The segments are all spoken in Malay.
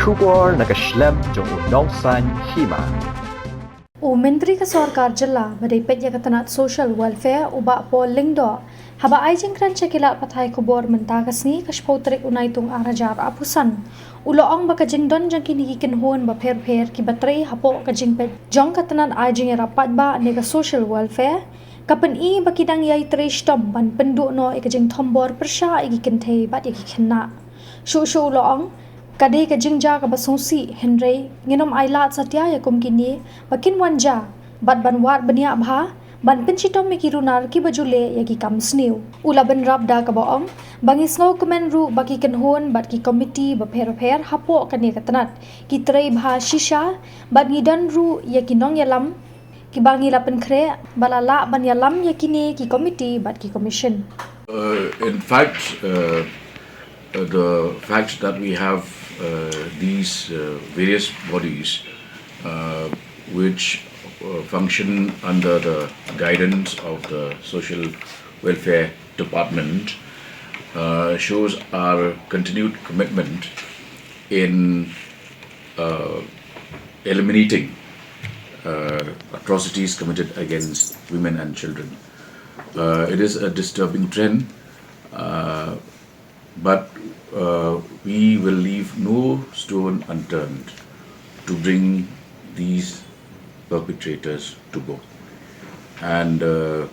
Shubor nakaslem jong unong san Hima. Menteri Kesorkar Jela beripet ya ketenat social welfare ubak po lingdo haba aijing kran cekilat patai kubor mentagas ni kaspotrik unaitung arajar apusan uloong bakajing don jangkin hikin hon ba per ki bateri hapo kajing pet jong ketenat aijing rapat ba nega social welfare kapan i bakidang yai trish tom ban penduk no ikajing Thombor persha igi Kynthei bat igi kena shu uloong Kadai ke Jingjia ke basungsi Henry nginom Ailad satya ya kum kini bakin wanja bat banwat beniak bha ban pencitom mikirunar ki bajule ya ki kam sniu ula ben rabda ke boong bangis ngau kemen ru baki kenhon bat ki komiti baper hapo kani ketenat ki trei bha shisha bat ngidan ru ya ki nong yalam ki bangi lapen kre balala ban yalam ya kini ki komiti bat ki commission. In fact, the fact that we have these various bodies which function under the guidance of the Social Welfare Department shows our continued commitment in eliminating atrocities committed against women and children. It is a disturbing trend, but we will leave no stone unturned to bring these perpetrators to book. And I'm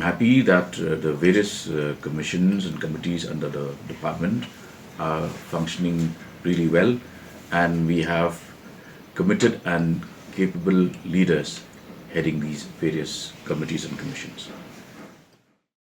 happy that the various commissions and committees under the department are functioning really well, and we have committed and capable leaders heading these various committees and commissions.